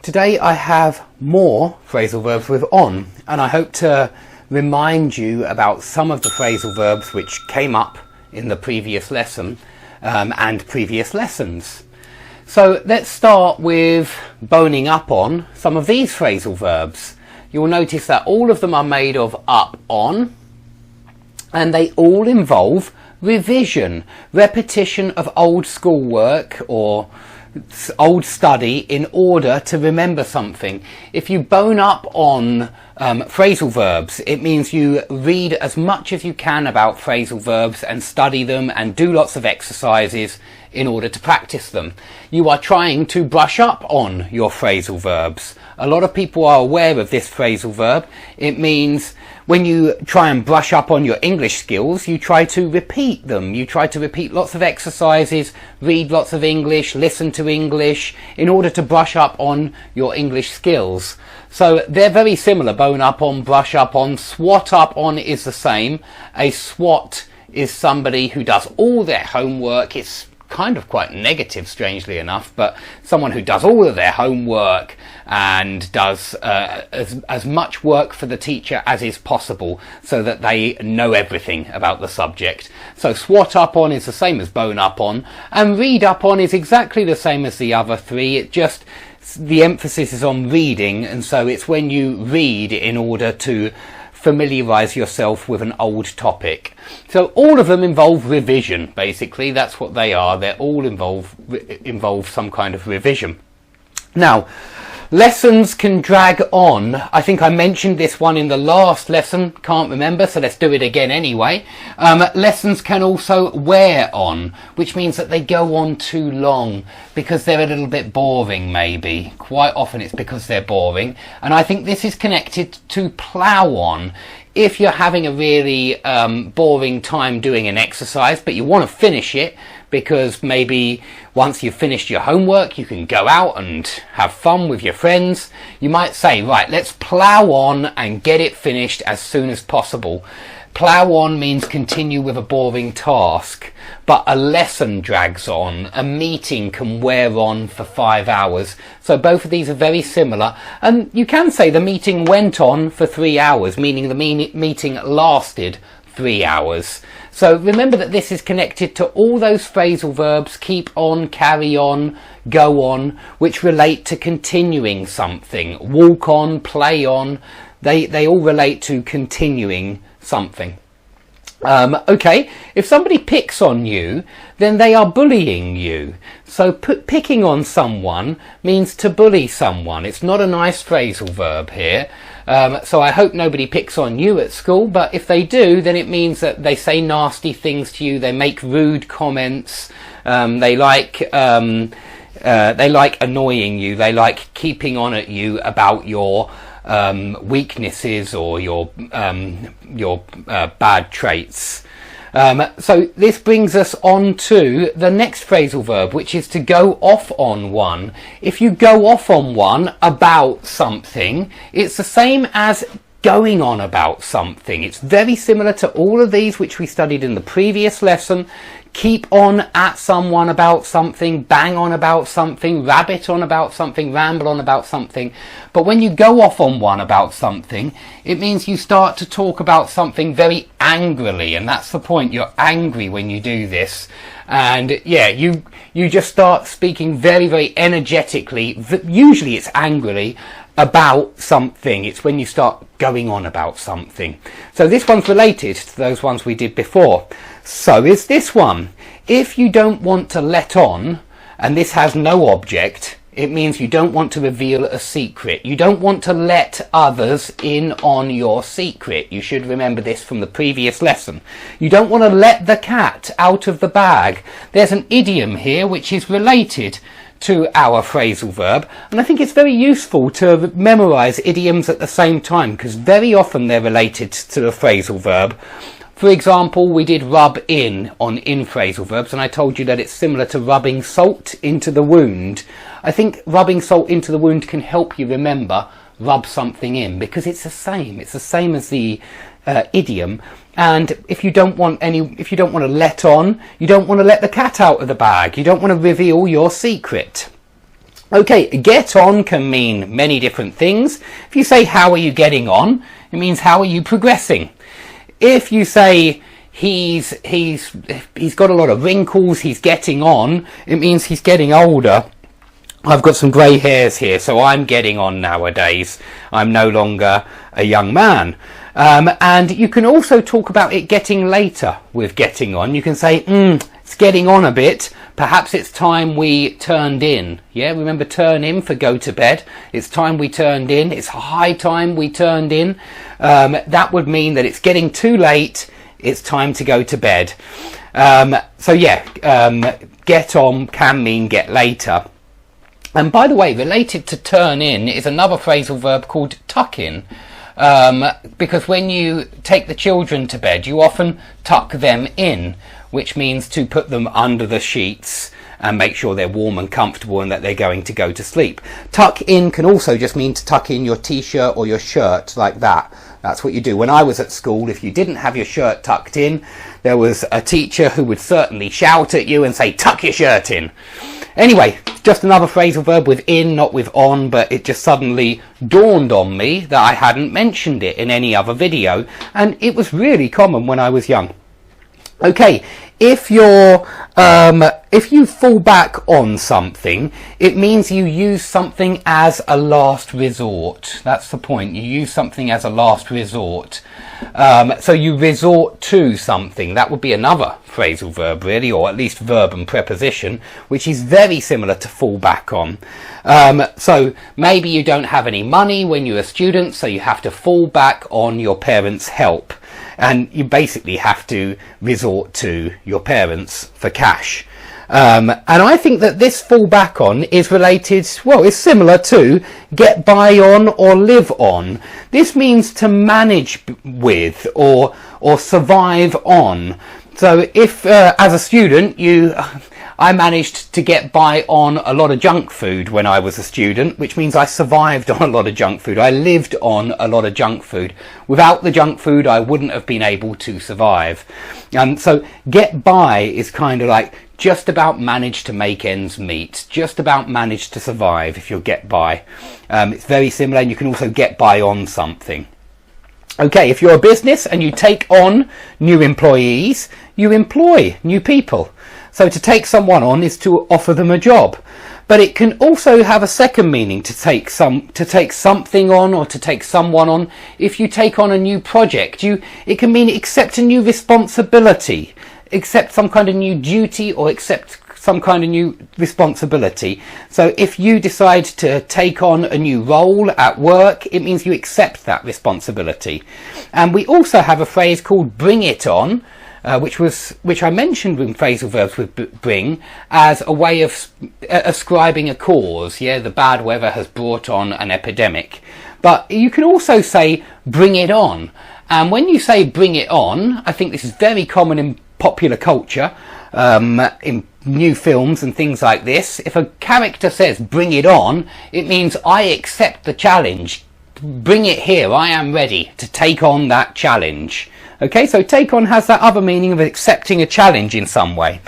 Today I have more phrasal verbs with on, and I hope to remind you about some of the phrasal verbs which came up in the previous lesson and previous lessons. So let's start with boning up on some of these phrasal verbs. You'll notice that all of them are made of up on, and they all involve revision, repetition of old schoolwork or old study in order to remember something. If you bone up on phrasal verbs, it means you read as much as you can about phrasal verbs and study them and do lots of exercises in order to practice them. You are trying to brush up on your phrasal verbs. A lot of people are aware of this phrasal verb. It means when you try and brush up on your English skills, you try to repeat them. You try to repeat lots of exercises, read lots of English, listen to English in order to brush up on your English skills. So they're very similar. Bone up on, brush up on, swat up on is the same. A swat is somebody who does all their homework. It's kind of quite negative, strangely enough, but someone who does all of their homework and does as much work for the teacher as is possible so that they know everything about the subject. So swat up on is the same as bone up on, and read up on is exactly the same as the other three. It just, the emphasis is on reading, and so it's when you read in order to familiarise yourself with an old topic. So all of them involve revision, basically. That's what they are. They all involve some kind of revision. Now, lessons can drag on. I think I mentioned this one in the last lesson, can't remember, so let's do it again anyway. Lessons can also wear on, which means that they go on too long because they're a little bit boring, maybe. Quite often it's because they're boring, and I think this is connected to plough on. If you're having a really boring time doing an exercise, but you want to finish it, because maybe once you've finished your homework you can go out and have fun with your friends, you might say, right, let's plough on and get it finished as soon as possible. Plough on means continue with a boring task, but a lesson drags on. A meeting can wear on for 5 hours. So both of these are very similar, and you can say the meeting went on for 3 hours, meaning the meeting lasted 3 hours. So remember that this is connected to all those phrasal verbs, keep on, carry on, go on, which relate to continuing something. Walk on, play on, they all relate to continuing something. Okay, if somebody picks on you, then they are bullying you. So picking on someone means to bully someone. It's not a nice phrasal verb here. So I hope nobody picks on you at school, but if they do, then it means that they say nasty things to you, they make rude comments, they like annoying you, they like keeping on at you about your weaknesses or your bad traits. So this brings us on to the next phrasal verb, which is to go off on one. If you go off on one about something, it's the same as going on about something. It's very similar to all of these which we studied in the previous lesson. Keep on at someone about something, bang on about something, rabbit on about something, ramble on about something. But when you go off on one about something, it means you start to talk about something very angrily, and that's the point. You're angry when you do this. And yeah, you just start speaking very, very energetically, usually it's angrily, about something. It's when you start going on about something. So this one's related to those ones we did before. So is this one. If you don't want to let on, and this has no object, it means you don't want to reveal a secret. You don't want to let others in on your secret. You should remember this from the previous lesson. You don't want to let the cat out of the bag. There's an idiom here which is related to our phrasal verb, and I think it's very useful to memorize idioms at the same time because very often they're related to the phrasal verb. For example, we did rub in on in phrasal verbs, and I told you that it's similar to rubbing salt into the wound. I think rubbing salt into the wound can help you remember rub something in because it's the same. It's the same as the idiom. And if you don't want to let on, you don't want to let the cat out of the bag. You don't want to reveal your secret. Okay, get on can mean many different things. If you say, how are you getting on? It means, how are you progressing? If you say, he's got a lot of wrinkles, he's getting on, it means he's getting older. I've got some grey hairs here, so I'm getting on nowadays. I'm no longer a young man. And you can also talk about it getting later with getting on. You can say, it's getting on a bit. Perhaps it's time we turned in. Yeah, remember turn in for go to bed. It's time we turned in. It's high time we turned in. That would mean that it's getting too late. It's time to go to bed. So yeah, get on can mean get later. And by the way, related to turn in is another phrasal verb called tuck in. Because when you take the children to bed, you often tuck them in, which means to put them under the sheets and make sure they're warm and comfortable and that they're going to go to sleep. Tuck in can also just mean to tuck in your t-shirt or your shirt like that. That's what you do. When I was at school, if you didn't have your shirt tucked in, there was a teacher who would certainly shout at you and say, tuck your shirt in. Anyway, just another phrasal verb with in, not with on, but it just suddenly dawned on me that I hadn't mentioned it in any other video, and it was really common when I was young. Okay, if you fall back on something, it means you use something as a last resort. That's the point. You use something as a last resort. So you resort to something. That would be another phrasal verb, really, or at least verb and preposition, which is very similar to fall back on. So maybe you don't have any money when you're a student, so you have to fall back on your parents' help. And you basically have to resort to your parents for cash. And I think that this fall back on is related, well, it's similar to get by on or live on. This means to manage with or survive on. So if, as a student, I managed to get by on a lot of junk food when I was a student, which means I survived on a lot of junk food. I lived on a lot of junk food. Without the junk food, I wouldn't have been able to survive. So get by is kind of like just about manage to make ends meet, just about manage to survive if you'll get by. It's very similar, and you can also get by on something. Okay, if you're a business and you take on new employees, you employ new people. So to take someone on is to offer them a job. But it can also have a second meaning, to take something on or to take someone on. If you take on a new project, it can mean accept a new responsibility, accept some kind of new duty, or accept some kind of new responsibility. So if you decide to take on a new role at work, it means you accept that responsibility. And we also have a phrase called bring it on, which I mentioned in phrasal verbs with bring as a way of ascribing a cause. Yeah, the bad weather has brought on an epidemic. But you can also say bring it on. And when you say bring it on, I think this is very common in popular culture, in new films and things like this. If a character says bring it on, it means I accept the challenge. Bring it here, I am ready to take on that challenge. Okay, so take on has that other meaning of accepting a challenge in some way.